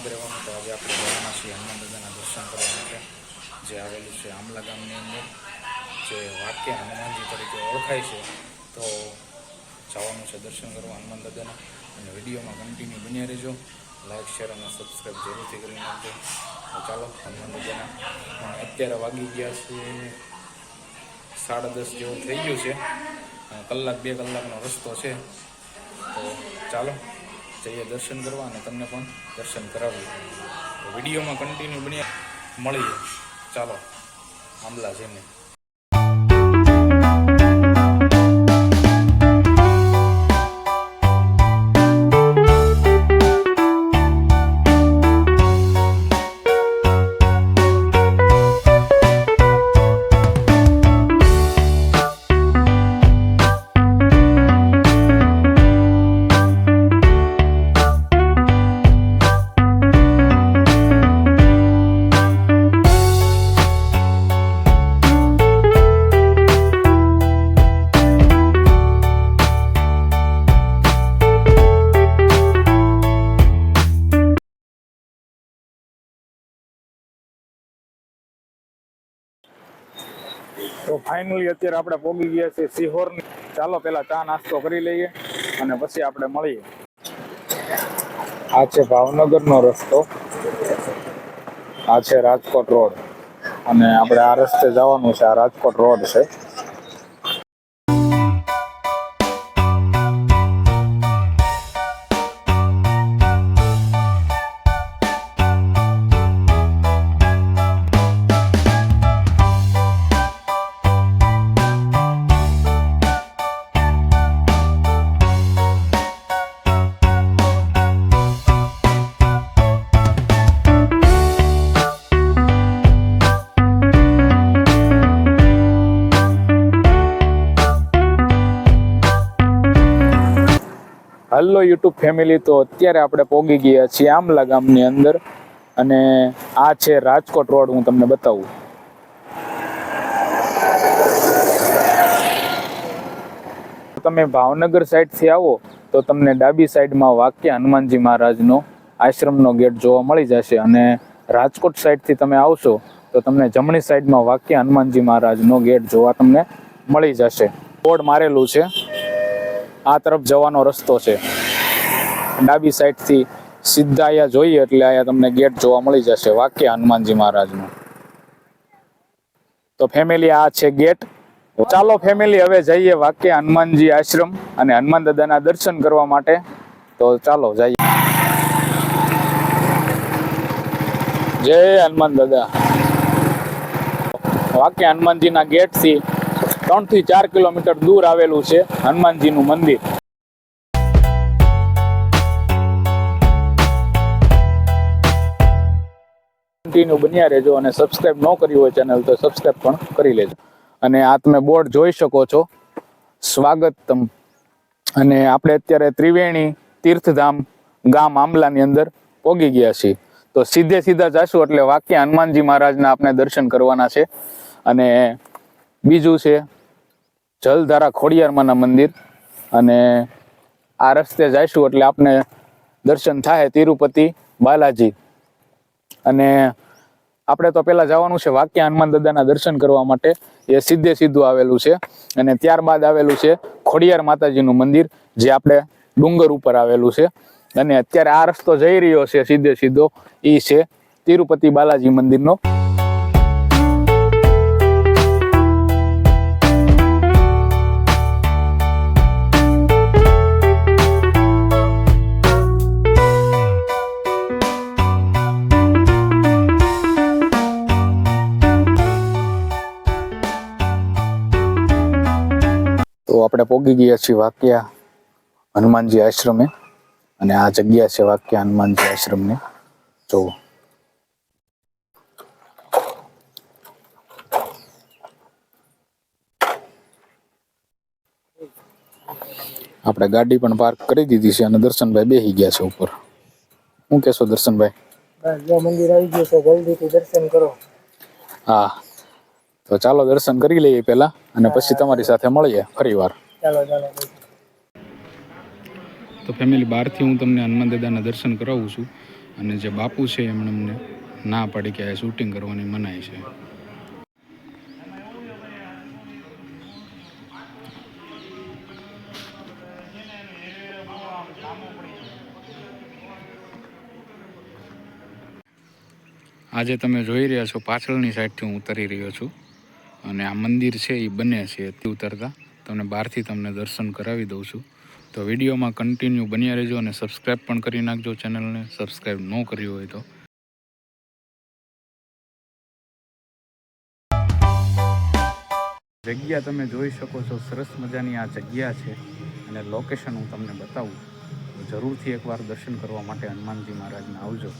જ રહેવાનું. તો આજે આપણે જવાના છીએ હનુમાન દાદાના દર્શન કરવા માટે, જે આવેલું છે આમલા ગામની અંદર, જે વાક્ય હનુમાનજી તરીકે ઓળખાય છે. તો જવાનું છે દર્શન કરવા હનુમાન દાદાના, અને વિડીયોમાં કન્ટિન્યુ બન્યા રહેજો. લાઈક, શેર અને સબસ્ક્રાઈબ જરૂરથી કરી નાખજો. તો ચાલો હનુમાન દાદાના, અત્યારે વાગી ગયા છે 10:30 જેવું થઈ ગયું છે. કલાક 2 કલાકનો રસ્તો છે. તો ચાલો જઈએ દર્શન કરવા અને તમને પણ દર્શન કરાવીએ. તો વિડીયોમાં કન્ટિન્યુ બન્યા, મળીએ. ચાલો આંબલા જઈને. તો ફાઇનલી અત્યારે આપણે પહોંચી ગયા છીએ સિહોરની. ચાલો પહેલા ચા નાસ્તો કરી લઈએ અને પછી આપણે મળીએ. આ છે ભાવનગરનો રસ્તો, આ છે રાજકોટ રોડ, અને આપણે આ રસ્તે જવાનું છે. આ રાજકોટ રોડ છે. હેલો યુટ્યુબ ફેમિલી, તો અત્યારે આપણે પહોંચી ગયા છીએ આમલા ગામની અંદર, અને આ છે રાજકોટ રોડ. હું તમને બતાવું. તમે ભાવનગર સાઈડથી આવો તો તમને ડાબી સાઈડમાં વાક્ય હનુમાનજી મહારાજનો આશ્રમનો ગેટ જોવા મળી જશે, અને રાજકોટ સાઈડથી તમે આવશો તો તમને જમણી સાઈડમાં વાક્ય હનુમાનજી મહારાજનો ગેટ જોવા તમને મળી જશે. બોર્ડ મારેલું છે. આ તરફ જવાનો રસ્તો છે. ડાબી સાઈડથી સીધા અહીંયા જોઈએ એટલે અહીંયા તમને ગેટ જોવા મળી જશે વાક્ય હનુમાનજી મહારાજનો. તો ફેમિલી, આ છે ગેટ. ચાલો ફેમિલી, હવે જઈએ વાક્ય હનુમાનજી આશ્રમ અને હનુમાન દાદાના દર્શન કરવા માટે. તો ચાલો જઈએ. જય હનુમાન દાદા. વાક્ય હનુમાનજીના ગેટથી 3 થી 4 કિલોમીટર દૂર આવેલું છે હનુમાનજીનું મંદિર. કન્ટિન્યુ બન્યા રહેજો, અને સબસ્ક્રાઇબ ન કરી હોય ચેનલ તો સબસ્ક્રાઇબ પણ કરી લેજો. અને આ તમે બોર્ડ જોઈ શકો છો, સ્વાગતમ. અને આપણે અત્યારે ત્રિવેણી તીર્થધામ ગામ આંબલાની અંદર પહોંચી ગયા છીએ. તો સીધા જઈશું એટલે વાક્ય હનુમાનજી મહારાજના આપણે દર્શન કરવાના છે. અને બીજું છે જલધારા ખોડિયારમાંના મંદિર, અને આ રસ્તે જઈશું એટલે આપણે દર્શન થાય તિરુપતિ બાલાજી. અને આપણે તો પહેલા જવાનું છે વાક્ય હનુમાન દાદાના દર્શન કરવા માટે. એ સીધું આવેલું છે, અને ત્યારબાદ આવેલું છે ખોડિયાર માતાજીનું મંદિર, જે આપણે ડુંગર ઉપર આવેલું છે. અને અત્યારે આ રસ્તો જઈ રહ્યો છે સીધો, એ છે તિરુપતિ બાલાજી મંદિરનો. તો આપણે પહોંચી ગયા છીએ વાક્યા હનુમાનજી આશ્રમે, અને આ જગ્યા છે વાક્યા હનુમાનજી આશ્રમની. જો આપણે ગાડી પણ પાર્ક કરી દીધી છે, અને દર્શનભાઈ બેસી ગયા છે ઉપર. શું કહેશો દર્શનભાઈ? મંદિર આવી ગયું છે, જલ્દીથી દર્શન કરો. હા, તો ચાલો દર્શન કરી લઈએ પહેલા, અને પછી તમારી સાથે મળીએ ફરીવાર. ચાલો. તો ફેમિલી, બહારથી હું તમને હનુમાન દાદાના દર્શન કરાવું છું. અને જે બાપુ છે એમણે અમને ના પાડી કે આ શૂટિંગ કરવાની મનાઈ છે. આજે તમે જોઈ રહ્યા છો પાછળની સાઈડથી હું ઉતરી રહ્યો છું અને આ મંદિર છે એ બને છે તે ઉતરતા તમને બહારથી તમને દર્શન કરાવી દઉં છું. તો વિડીયોમાં કન્ટિન્યુ બન્યા રહેજો અને સબસ્ક્રાઈબ પણ કરી નાખજો ચેનલને, સબસ્ક્રાઈબ ન કર્યું હોય તો. જગ્યા તમે જોઈ શકો છો, સરસ મજાની આ જગ્યા છે અને લોકેશન હું તમને બતાવું તો જરૂરથી એકવાર દર્શન કરવા માટે હનુમાનજી મહારાજને આવજો.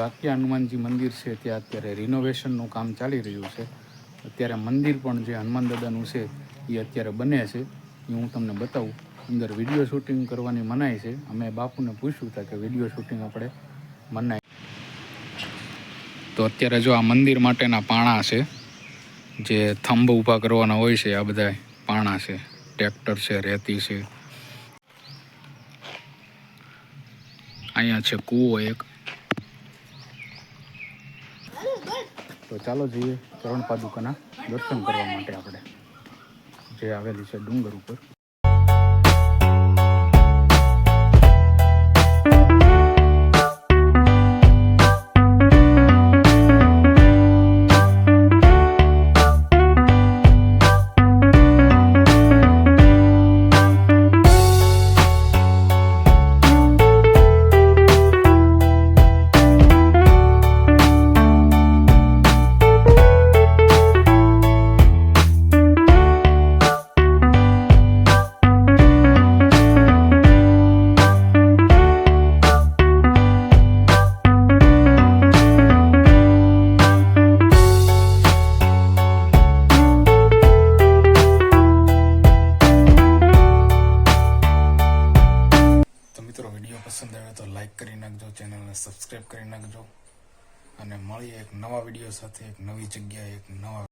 વાક્યા હનુમાનજી મંદિર છે ત્યાં અત્યારે રિનોવેશનનું કામ ચાલી રહ્યું છે. અત્યારે મંદિર પણ જે હનુમાન દાદાનું છે એ અત્યારે બને છે એ હું તમને બતાવું. અંદર વિડીયો શૂટિંગ કરવાની મનાઈ છે. અમે બાપુને પૂછ્યું હતા કે વિડીયો શૂટિંગ આપણે મનાઈ. તો અત્યારે જો આ મંદિર માટેના પાણા છે, જે થંભ ઊભા કરવાના હોય છે, આ બધા પાણા છે, ટ્રેક્ટર છે, રેતી છે. અહીંયા છે કૂવો એક. તો ચાલો જઈએ ચરણ પાદુકાના દર્શન કરવા માટે આપણે, જે આવેલી છે ડુંગર ઉપર. વિડીયો પસંદ આવે તો લાઈક કરી નાખજો, ચેનલને સબસ્ક્રાઈબ કરી નાખજો અને મળીએ એક નવા વિડીયો સાથે, એક નવી જગ્યાએ, એક નવા